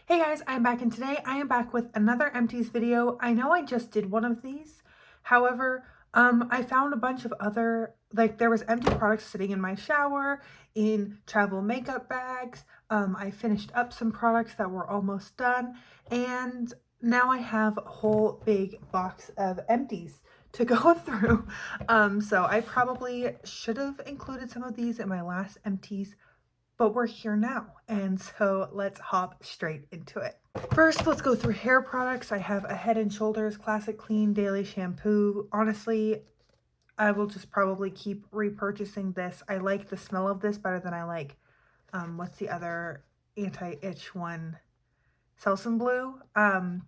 Hey guys, I'm back and today I am back with another Empties video. I know I just did one of these. However, I found a bunch of other, there was empty products sitting in my shower, in travel makeup bags. I finished up some products that were almost done, and now I have a whole big box of empties to go through. So I probably should have included some of these in my last empties, but we're here now, and so let's hop straight into it. First, let's go through hair products. I have a Head & Shoulders Classic Clean Daily Shampoo. Honestly, I will just probably keep repurchasing this. I like the smell of this better than I like, what's the other anti-itch one? Selsun Blue.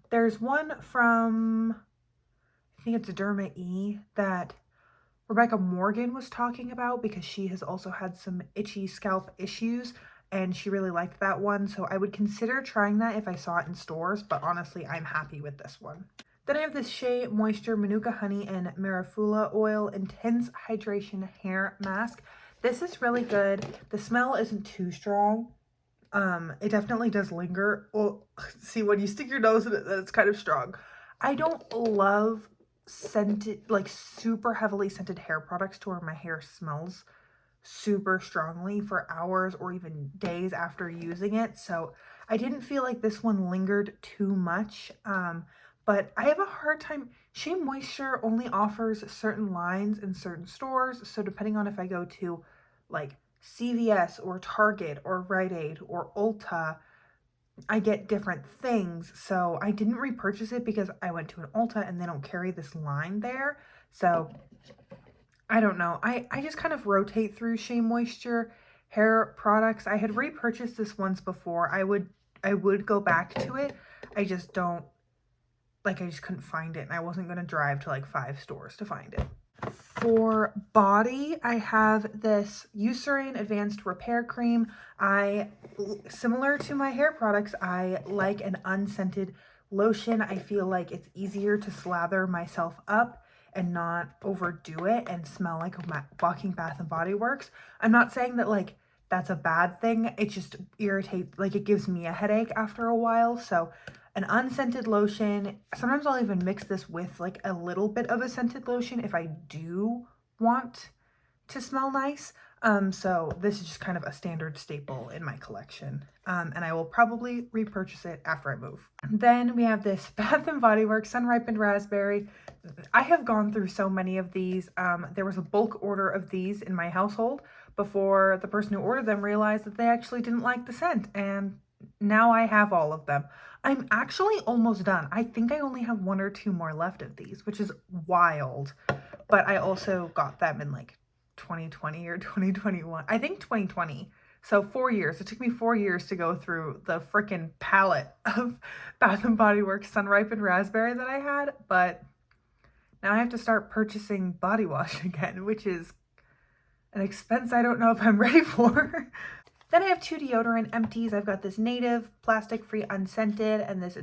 There's one from, I think it's a Derma E, that Rebecca Morgan was talking about because she has also had some itchy scalp issues and she really liked that one. So I would consider trying that if I saw it in stores, but honestly, I'm happy with this one. Then I have this Shea Moisture Manuka Honey and Marafula Oil Intense Hydration Hair Mask. This is really good. The smell isn't too strong. It definitely does linger. Oh, see, when you stick your nose in it, then it's kind of strong. I don't love scented, like super heavily scented hair products to where my hair smells super strongly for hours or even days after using it. So I didn't feel like this one lingered too much. But I have a hard time. Shea Moisture only offers certain lines in certain stores. So depending on if I go to like CVS or Target or Rite Aid or Ulta, I get different things. So I didn't repurchase it because I went to an Ulta and they don't carry this line there. So I don't know. I just kind of rotate through Shea Moisture hair products. I had repurchased this once before. I would go back to it. I just don't, I just couldn't find it, and I wasn't going to drive to like 5 stores to find it. For body, I have this Eucerin Advanced Repair Cream. Similar to my hair products, I like an unscented lotion. I feel like it's easier to slather myself up and not overdo it and smell like a walking Bath and Body Works. I'm not saying that like that's a bad thing. It just irritates, like it gives me a headache after a while. So an unscented lotion. Sometimes I'll even mix this with like a little bit of a scented lotion if I do want to smell nice. So this is just kind of a standard staple in my collection. And I will probably repurchase it after I move. Then we have this Bath & Body Works Sun Ripened Raspberry. I have gone through so many of these. There was a bulk order of these in my household before the person who ordered them realized that they actually didn't like the scent, and now I have all of them. I'm actually almost done. I think I only have 1 or 2 more left of these, which is wild. But I also got them in like 2020 or 2021. I think 2020. So 4 years. It took me 4 years to go through the freaking palette of Bath & Body Works Sun Ripened Raspberry that I had. But now I have to start purchasing body wash again, which is an expense I don't know if I'm ready for. Then I have 2 deodorant empties. I've got this Native plastic-free unscented and this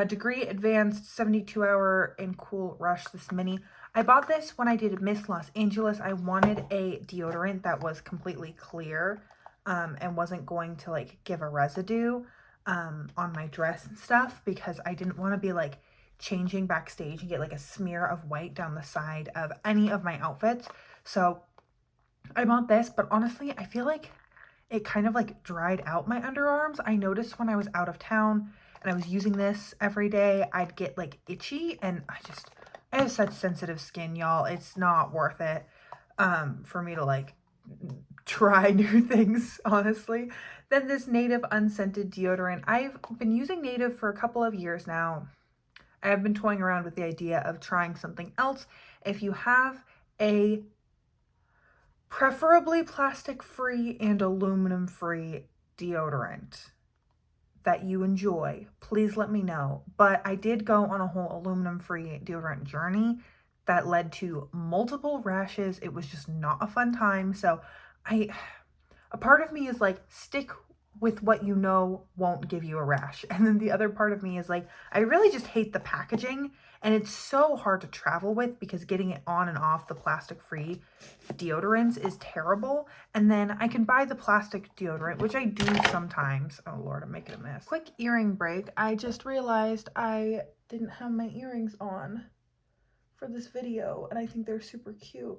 Degree Advanced 72-hour and Cool Rush, this mini. I bought this when I did Miss Los Angeles. I wanted a deodorant that was completely clear and wasn't going to like give a residue on my dress and stuff, because I didn't want to be like changing backstage and get like a smear of white down the side of any of my outfits. So I bought this, but honestly, I feel like it kind of like dried out my underarms. I noticed when I was out of town and I was using this every day, I'd get like itchy, and I have such sensitive skin, y'all. It's not worth it for me to like try new things, honestly. Then this Native unscented deodorant. I've been using Native for a couple of years now. I have been toying around with the idea of trying something else. If you have a preferably plastic-free and aluminum-free deodorant that you enjoy, please let me know. But I did go on a whole aluminum-free deodorant journey that led to multiple rashes. It was just not a fun time. So a part of me is like, stick with what you know won't give you a rash. And then the other part of me is like, I really just hate the packaging, and it's so hard to travel with because getting it on and off the plastic-free deodorants is terrible. And then I can buy the plastic deodorant, which I do sometimes. Oh Lord, I'm making a mess. Quick earring break. I just realized I didn't have my earrings on for this video, and I think they're super cute.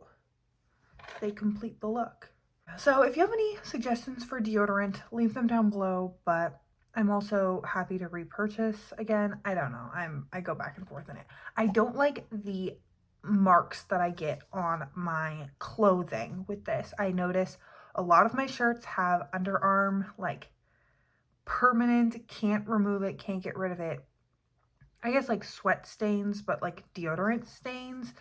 They complete the look. So if you have any suggestions for deodorant, leave them down below, but I'm also happy to repurchase again. I don't know. I go back and forth in it. I don't like the marks that I get on my clothing with this. I notice a lot of my shirts have underarm, like, permanent, can't remove it, can't get rid of it. I guess like sweat stains, but like deodorant stains.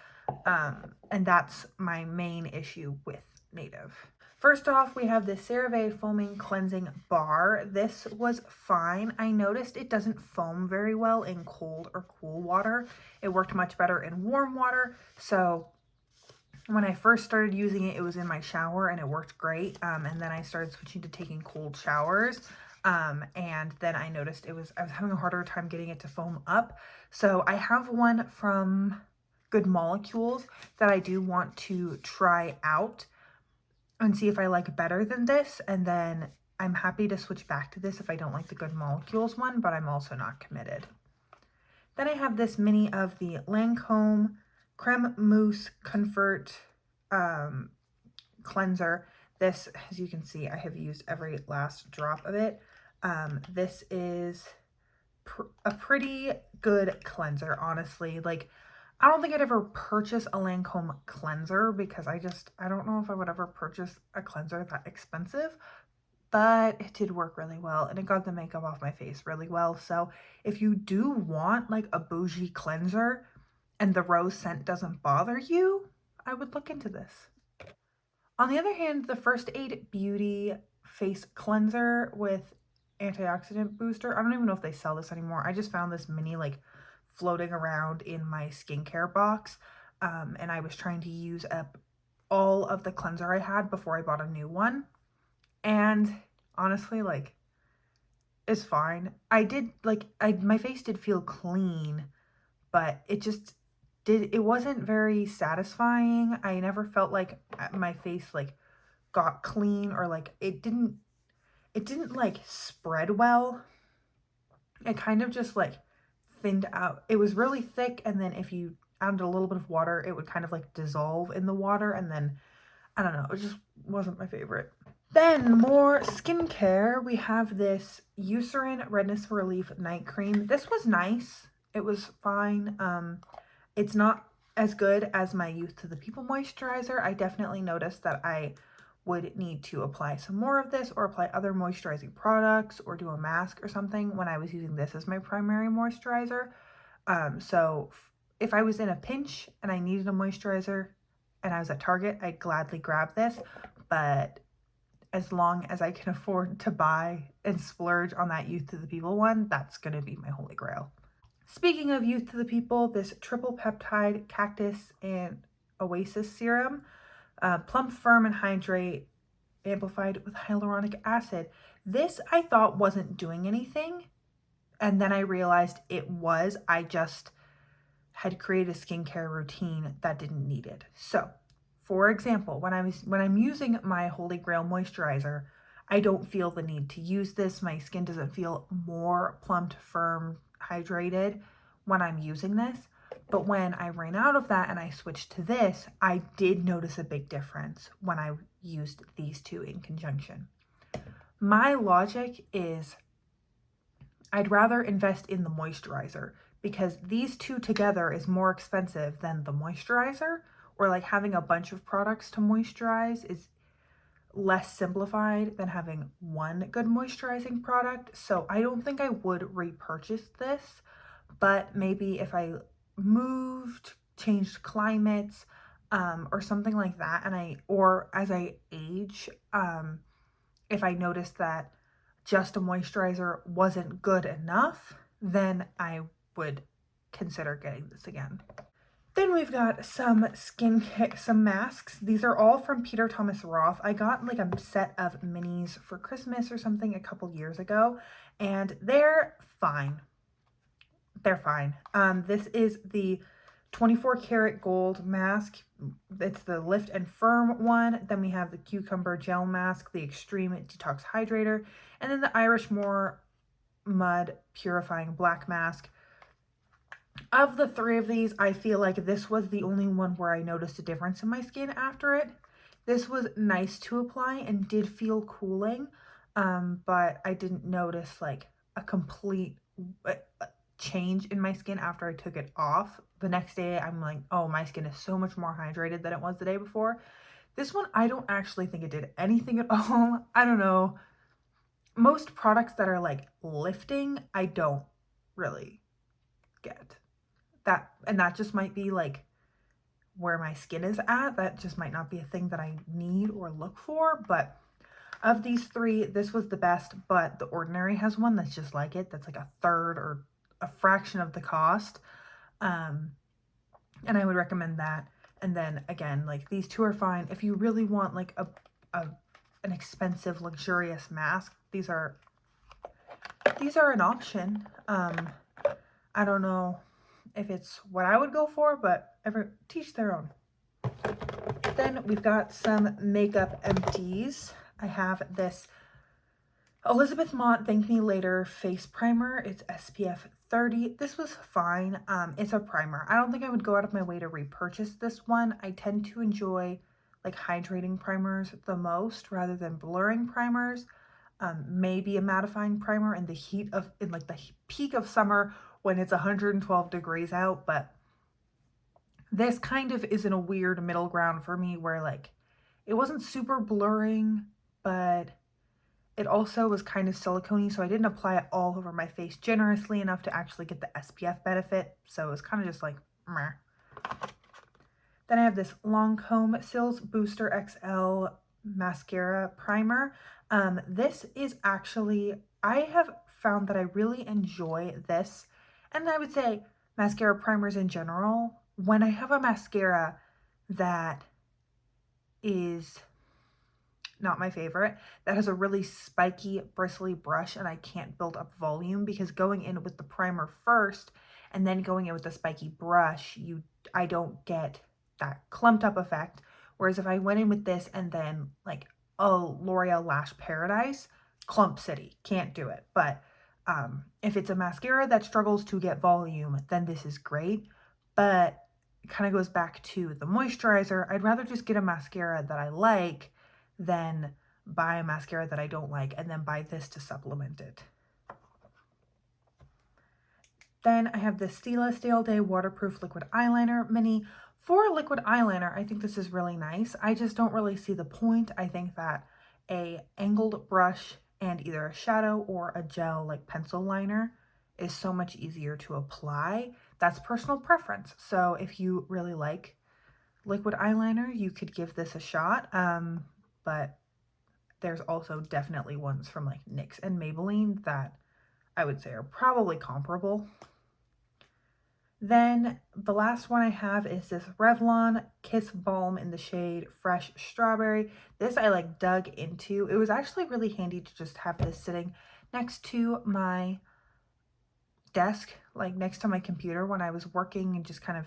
And that's my main issue with Native. First off, we have the CeraVe Foaming Cleansing Bar. This was fine. I noticed it doesn't foam very well in cold or cool water. It worked much better in warm water. So when I first started using it, it was in my shower and it worked great. And then I started switching to taking cold showers. And then I noticed I was having a harder time getting it to foam up. So I have one from Good Molecules that I do want to try out and see if I like better than this. And then I'm happy to switch back to this if I don't like the Good Molecules one, but I'm also not committed. Then I have this mini of the Lancome Creme Mousse Comfort Cleanser. This, as you can see, I have used every last drop of it. This is a pretty good cleanser, honestly. Like, I don't think I'd ever purchase a Lancome cleanser because I don't know if I would ever purchase a cleanser that expensive, but it did work really well and it got the makeup off my face really well. So if you do want like a bougie cleanser and the rose scent doesn't bother you, I would look into this. On the other hand, the First Aid Beauty Face Cleanser with Antioxidant Booster, I don't even know if they sell this anymore. I just found this mini like floating around in my skincare box, and I was trying to use up all of the cleanser I had before I bought a new one, and honestly, like, it's fine. My face did feel clean, but it wasn't very satisfying. I never felt like my face like got clean, or like it didn't like spread well. It kind of just like thinned out. It was really thick, and then if you added a little bit of water, it would kind of like dissolve in the water, and then I don't know, it just wasn't my favorite. Then more skincare, we have this Eucerin Redness Relief Night Cream. This was nice. It was fine. It's not as good as my Youth to the People moisturizer. I definitely noticed that I would need to apply some more of this, or apply other moisturizing products, or do a mask or something when I was using this as my primary moisturizer. So if I was in a pinch and I needed a moisturizer and I was at Target, I'd gladly grab this. But as long as I can afford to buy and splurge on that Youth to the People one, that's going to be my holy grail. Speaking of Youth to the People, this triple peptide cactus and oasis serum, plump, firm, and hydrate, amplified with hyaluronic acid. This I thought wasn't doing anything, and then I realized it was. I just had created a skincare routine that didn't need it. So, for example, when I'm using my Holy Grail moisturizer, I don't feel the need to use this. My skin doesn't feel more plumped, firm, hydrated when I'm using this. But when I ran out of that and I switched to this, I did notice a big difference when I used these two in conjunction. My logic is I'd rather invest in the moisturizer, because these two together is more expensive than the moisturizer, or like having a bunch of products to moisturize is less simplified than having one good moisturizing product. So I don't think I would repurchase this, but maybe if I moved, changed climates, or something like that, or as I age, if I noticed that just a moisturizer wasn't good enough, then I would consider getting this again. Then we've got some some masks. These are all from Peter Thomas Roth. I got like a set of minis for Christmas or something a couple years ago, and they're fine. They're fine. This is the 24 karat gold mask. It's the lift and firm one. Then we have the cucumber gel mask, the extreme detox hydrator, and then the Irish Moor mud purifying black mask. Of the three of these, I feel like this was the only one where I noticed a difference in my skin after it. This was nice to apply and did feel cooling, but I didn't notice like a complete change in my skin after I took it off. The next day, I'm like, oh, my skin is so much more hydrated than it was the day before. This one, I don't actually think it did anything at all. I don't know. Most products that are like lifting, I don't really get that, and that just might be like where my skin is at. That just might not be a thing that I need or look for. But of these three, this was the best. But The Ordinary has one that's just like it, that's like a third or a fraction of the cost, and I would recommend that. And then again, like these two are fine if you really want like an expensive luxurious mask. These are an option. I don't know if it's what I would go for, but teach their own. Then we've got some makeup empties. I have this Elizabeth Mott Thank Me Later face primer. It's SPF 30. This was fine. It's a primer. I don't think I would go out of my way to repurchase this one. I tend to enjoy like hydrating primers the most rather than blurring primers. Maybe a mattifying primer in the peak of summer when it's 112 degrees out, but this kind of is in a weird middle ground for me where like it wasn't super blurring, but it also was kind of silicone-y, so I didn't apply it all over my face generously enough to actually get the SPF benefit, so it was kind of just like meh. Then I have this Lancome Cils Booster XL mascara primer. This is actually, I have found that I really enjoy this, and I would say mascara primers in general. When I have a mascara that is not my favorite, that has a really spiky, bristly brush, and I can't build up volume, because going in with the primer first and then going in with the spiky brush, I don't get that clumped up effect. Whereas if I went in with this and then like L'Oreal Lash Paradise, clump city, can't do it. But if it's a mascara that struggles to get volume, then this is great. But it kind of goes back to the moisturizer. I'd rather just get a mascara that I like than buy a mascara that I don't like and then buy this to supplement it. Then I have the Stila Stay Day Waterproof Liquid Eyeliner Mini. For a liquid eyeliner, I think this is really nice. I just don't really see the point. I think that a angled brush and either a shadow or a gel like pencil liner is so much easier to apply. That's personal preference. So if you really like liquid eyeliner, you could give this a shot. But there's also definitely ones from like NYX and Maybelline that I would say are probably comparable. Then the last one I have is this Revlon Kiss Balm in the shade Fresh Strawberry. This I like dug into. It was actually really handy to just have this sitting next to my desk, like next to my computer when I was working and just kind of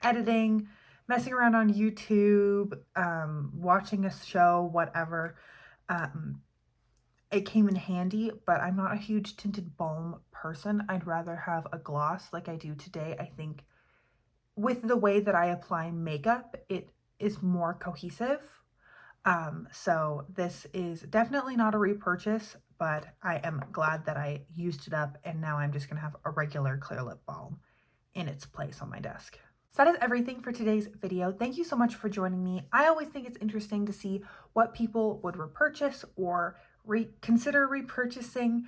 editing, messing around on YouTube, watching a show, whatever. It came in handy, but I'm not a huge tinted balm person. I'd rather have a gloss like I do today. I think with the way that I apply makeup, it is more cohesive. So this is definitely not a repurchase, but I am glad that I used it up, and now I'm just gonna have a regular clear lip balm in its place on my desk. So that is everything for today's video. Thank you so much for joining me. I always think it's interesting to see what people would repurchase or consider repurchasing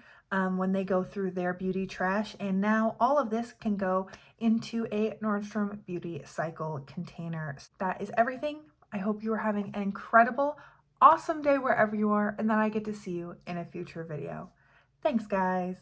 when they go through their beauty trash. And now all of this can go into a Nordstrom Beauty Cycle container. That is everything. I hope you are having an incredible, awesome day wherever you are, and that I get to see you in a future video. Thanks, guys.